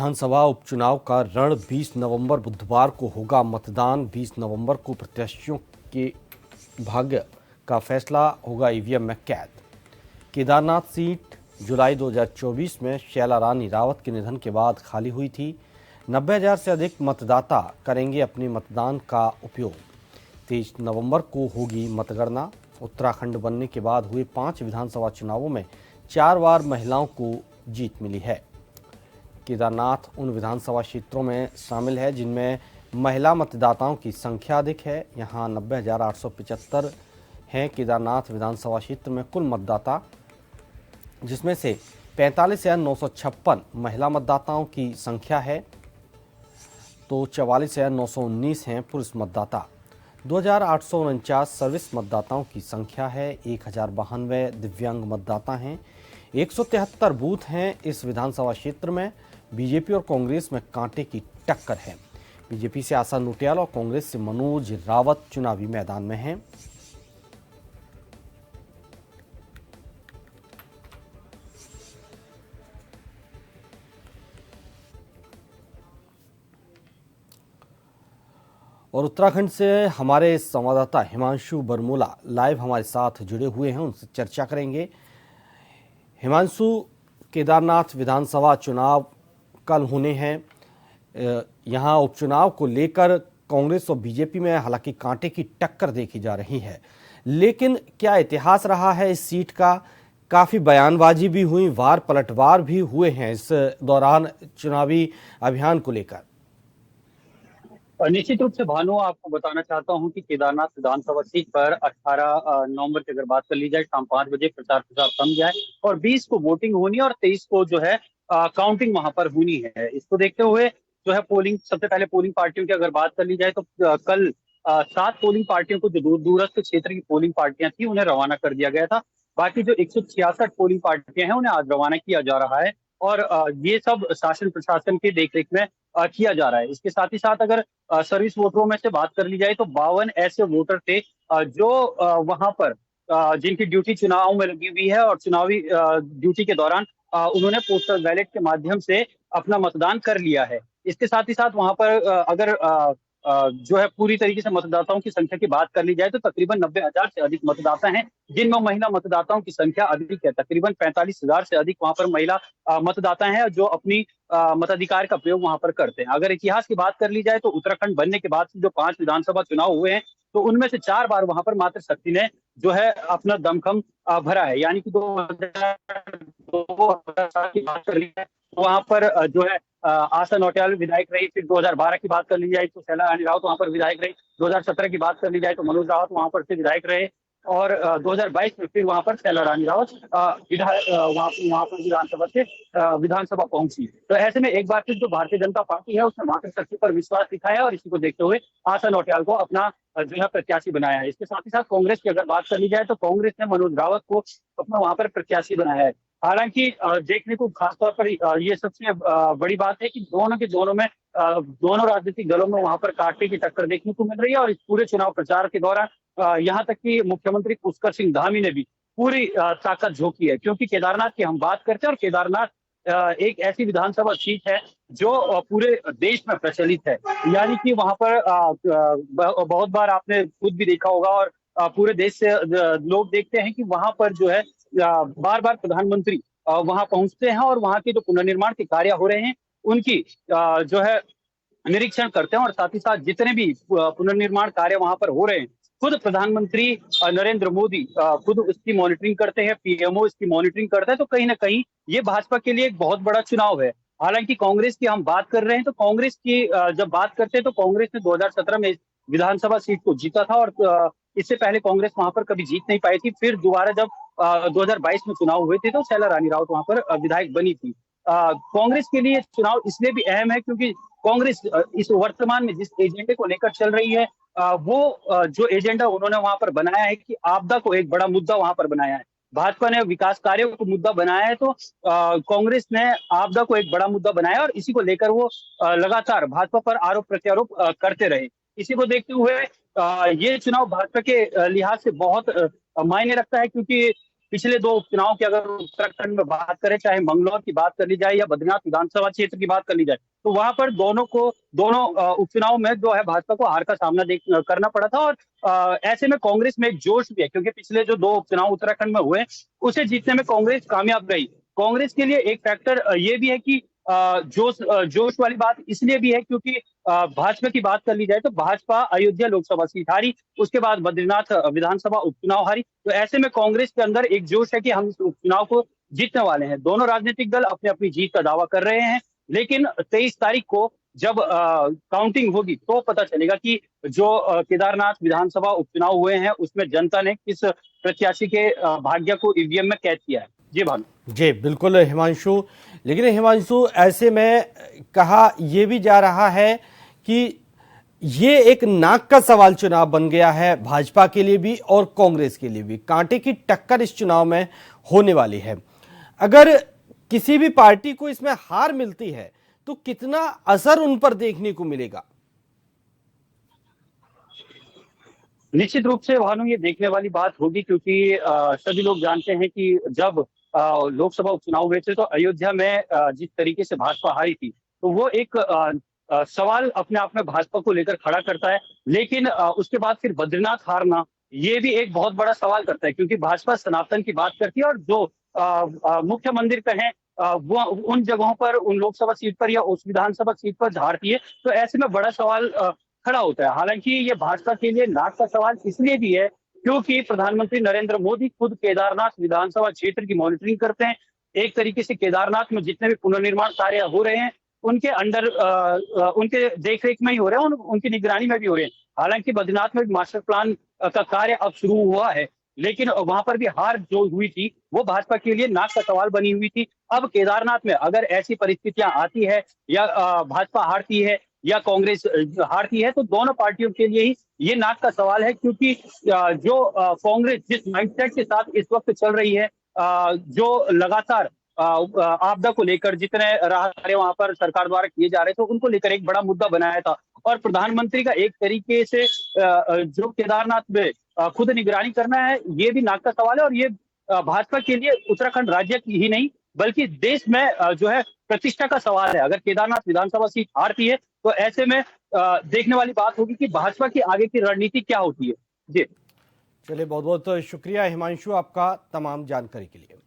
विधानसभा उपचुनाव का रण 20 नवंबर बुधवार को होगा मतदान। 20 नवंबर को प्रत्याशियों के भाग्य का फैसला होगा ईवीएम में कैद। केदारनाथ सीट जुलाई 2024 में शैला रानी रावत के निधन के बाद खाली हुई थी। 90,000 से अधिक मतदाता करेंगे अपने मतदान का उपयोग। 23 नवंबर को होगी मतगणना। उत्तराखंड बनने के बाद हुए 5 विधानसभा चुनावों में 4 बार महिलाओं को जीत मिली है। केदारनाथ उन विधानसभा क्षेत्रों में शामिल है जिनमें महिला मतदाताओं की संख्या अधिक है। यहाँ 90,875 हैं। केदारनाथ विधानसभा क्षेत्र में कुल मतदाता, जिसमें से 45,956 महिला मतदाताओं की संख्या है, तो 44,919 हैं पुरुष मतदाता। 2,849 सर्विस मतदाताओं की संख्या है। 1,092 दिव्यांग मतदाता हैं। 173 बूथ हैं इस विधानसभा क्षेत्र में। बीजेपी और कांग्रेस में कांटे की टक्कर है। बीजेपी से आशा नोटियाल और कांग्रेस से मनोज रावत चुनावी मैदान में हैं। और उत्तराखंड से हमारे संवाददाता हिमांशु बरमूला लाइव हमारे साथ जुड़े हुए हैं, उनसे चर्चा करेंगे। हिमांशु, केदारनाथ विधानसभा चुनाव कल होने हैं। यहाँ उपचुनाव को लेकर कांग्रेस और बीजेपी में हालांकि कांटे की टक्कर देखी जा रही है, लेकिन क्या इतिहास रहा है इस सीट का? काफी बयानबाजी भी हुई, वार पलटवार भी हुए हैं इस दौरान चुनावी अभियान को लेकर। निश्चित रूप से भानु, आपको बताना चाहता हूं कि केदारनाथ विधानसभा सीट पर 18 नवंबर की अगर बात कर ली जाए, शाम 5 बजे प्रचार प्रसार थम गया है और 20 को वोटिंग होनी है और 23 को जो है काउंटिंग वहां पर होनी है। इसको देखते हुए जो है पोलिंग, सबसे पहले पोलिंग पार्टियों की अगर बात कर ली जाए तो कल 7 पोलिंग पार्टियों को, जो दूरस्थ क्षेत्र की पोलिंग पार्टियां थी, उन्हें रवाना कर दिया गया था। बाकी जो 166 पोलिंग पार्टियां हैं उन्हें आज रवाना किया जा रहा है और ये सब शासन प्रशासन की देखरेख में किया जा रहा है। इसके साथ ही साथ अगर सर्विस वोटरों में से बात कर ली जाए तो 52 ऐसे वोटर थे जो वहां पर जिनकी ड्यूटी चुनाव में लगी हुई है और चुनावी ड्यूटी के दौरान उन्होंने पोस्टल बैलेट के माध्यम से अपना मतदान कर लिया है। इसके साथ ही साथ वहां पर अगर जो है पूरी तरीके से मतदाताओं की संख्या की बात कर ली जाए तो तकरीबन 90,000 से अधिक मतदाता हैं, जिनमें महिला मतदाताओं की संख्या अधिक है। तकरीबन 45,000 से अधिक वहां पर महिला मतदाता हैं जो अपनी मताधिकार का प्रयोग वहां पर करते हैं। अगर इतिहास की बात कर ली जाए तो उत्तराखंड बनने के बाद से जो 5 विधानसभा चुनाव हुए हैं, तो उनमें से 4 बार वहां पर मातृ शक्ति ने जो है अपना दमखम भरा है। यानी कि 2000 की बात कर ली जाए तो वहां पर जो है आशा नौटियाल विधायक रही। फिर 2012 की बात कर ली जाए तो शैला रानी रावत वहां पर विधायक रही। 2017 की बात कर ली जाए तो मनोज रावत वहां पर से विधायक रहे और 2022 में फिर वहां पर शैला रानी रावत वहां पर विधानसभा से विधानसभा पहुंची। तो ऐसे में एक बार फिर जो भारतीय जनता पार्टी है उसने मातृशक्ति पर विश्वास दिखाया और इसी को देखते हुए आशा नौटियाल को अपना जो है प्रत्याशी बनाया है। इसके साथ ही साथ कांग्रेस की अगर बात कर ली जाए तो कांग्रेस ने मनोज रावत को अपना वहां पर प्रत्याशी बनाया है। हालांकि देखने को खासतौर पर ये सबसे बड़ी बात है कि दोनों में दोनों राजनीतिक दलों में वहां पर कांटे की टक्कर देखने को मिल रही है और इस पूरे चुनाव प्रचार के दौरान यहाँ तक कि मुख्यमंत्री पुष्कर सिंह धामी ने भी पूरी ताकत झोंकी है, क्योंकि केदारनाथ की हम बात करते हैं और केदारनाथ एक ऐसी विधानसभा सीट है जो पूरे देश में प्रचलित है। यानी कि वहां पर बहुत बार आपने खुद भी देखा होगा और पूरे देश से लोग देखते हैं कि वहां पर जो है बार बार प्रधानमंत्री वहां पहुंचते हैं और वहां के जो पुनर्निर्माण के कार्य हो रहे हैं उनकी जो है निरीक्षण करते हैं और साथ ही साथ जितने भी पुनर्निर्माण कार्य वहां पर हो रहे हैं, खुद प्रधानमंत्री नरेंद्र मोदी खुद उसकी मॉनिटरिंग करते हैं, पीएमओ इसकी मॉनिटरिंग करता है। तो कहीं ना कहीं ये भाजपा के लिए एक बहुत बड़ा चुनाव है। हालांकि कांग्रेस की हम बात कर रहे हैं तो कांग्रेस की जब बात करते हैं तो कांग्रेस ने 2017 में विधानसभा सीट को जीता था और इससे पहले कांग्रेस वहां पर कभी जीत नहीं पाई थी। फिर दोबारा जब 2022 में चुनाव हुए थे तो शैला रानी रावत वहां पर विधायक बनी थी। कांग्रेस के लिए चुनाव इसलिए भी अहम है क्योंकि कांग्रेस इस वर्तमान में जिस एजेंडे को लेकर चल रही है वो जो एजेंडा उन्होंने वहां पर बनाया है कि आपदा को एक बड़ा मुद्दा वहां पर बनाया है। भाजपा ने विकास कार्यों को मुद्दा बनाया है तो कांग्रेस ने आपदा को एक बड़ा मुद्दा बनाया और इसी को लेकर वो लगातार भाजपा पर आरोप प्रत्यारोप करते रहे। इसी को देखते हुए ये चुनाव भाजपा के लिहाज से बहुत मायने रखता है, क्योंकि पिछले दो उपचुनाव की अगर उत्तराखंड में बात करें, चाहे मंगलौर की बात कर ली जाए या बद्रीनाथ विधानसभा क्षेत्र की बात कर ली जाए, तो वहां पर दोनों उपचुनाव में जो है भाजपा को हार का सामना करना पड़ा था। और ऐसे में कांग्रेस में एक जोश भी है, क्योंकि पिछले जो दो उपचुनाव उत्तराखंड में हुए उसे जीतने में कांग्रेस कामयाब रही। कांग्रेस के लिए एक फैक्टर ये भी है कि जोश वाली बात इसलिए भी है क्योंकि भाजपा की बात कर ली जाए तो भाजपा अयोध्या लोकसभा सीट हारी, उसके बाद बद्रीनाथ विधानसभा उपचुनाव हारी। तो ऐसे में कांग्रेस के अंदर एक जोश है कि हम इस उपचुनाव को जीतने वाले हैं। दोनों राजनीतिक दल अपनी अपनी जीत का दावा कर रहे हैं, लेकिन 23 तारीख को जब काउंटिंग होगी तो पता चलेगा कि जो केदारनाथ विधानसभा उपचुनाव हुए हैं उसमें जनता ने किस प्रत्याशी के भाग्य को ईवीएम में कैद किया है। जी भानु। जी बिल्कुल हिमांशु, लेकिन हिमांशु ऐसे में कहा यह भी जा रहा है कि ये एक नाक का सवाल चुनाव बन गया है भाजपा के लिए भी और कांग्रेस के लिए भी। कांटे की टक्कर इस चुनाव में होने वाली है। अगर किसी भी पार्टी को इसमें हार मिलती है तो कितना असर उन पर देखने को मिलेगा? निश्चित रूप से भानु ये देखने वाली बात होगी, क्योंकि सभी लोग जानते हैं कि जब लोकसभा उपचुनाव हुए थे तो अयोध्या में जिस तरीके से भाजपा हारी थी, तो वो एक सवाल अपने आप में भाजपा को लेकर खड़ा करता है। लेकिन उसके बाद फिर बद्रीनाथ हारना ये भी एक बहुत बड़ा सवाल करता है, क्योंकि भाजपा सनातन की बात करती है और जो मुख्य मंदिर कहें वो उन जगहों पर, उन लोकसभा सीट पर या उस विधानसभा सीट पर हारती है। तो ऐसे में बड़ा सवाल खड़ा होता है। हालांकि ये भाजपा के लिए नाक का सवाल इसलिए भी है क्योंकि प्रधानमंत्री नरेंद्र मोदी खुद केदारनाथ विधानसभा क्षेत्र की मॉनिटरिंग करते हैं। एक तरीके से केदारनाथ में जितने भी पुनर्निर्माण कार्य हो रहे हैं उनके अंडर उनके देखरेख में ही हो रहे हैं, उनकी निगरानी में भी हो रहे हैं। हालांकि बद्रीनाथ में भी मास्टर प्लान का कार्य अब शुरू हुआ है, लेकिन वहां पर भी हार जो हुई थी वो भाजपा के लिए नाक का सवाल बनी हुई थी। अब केदारनाथ में अगर ऐसी परिस्थितियां आती है या भाजपा हारती है या कांग्रेस हारती है, तो दोनों पार्टियों के लिए ही ये नाक का सवाल है। क्योंकि जो कांग्रेस जिस माइंडसेट के साथ इस वक्त चल रही है, जो लगातार आपदा को लेकर जितने राहत कार्य वहां पर सरकार द्वारा किए जा रहे थे उनको लेकर एक बड़ा मुद्दा बनाया था। और प्रधानमंत्री का एक तरीके से जो केदारनाथ में खुद निगरानी करना है, ये भी नाक का सवाल है। और ये भाजपा के लिए उत्तराखंड राज्य की ही नहीं बल्कि देश में जो है प्रतिष्ठा का सवाल है। अगर केदारनाथ विधानसभा सीट हारती है तो ऐसे में देखने वाली बात होगी कि भाजपा की आगे की रणनीति क्या होती है। जी चलिए, बहुत बहुत शुक्रिया हिमांशु आपका तमाम जानकारी के लिए।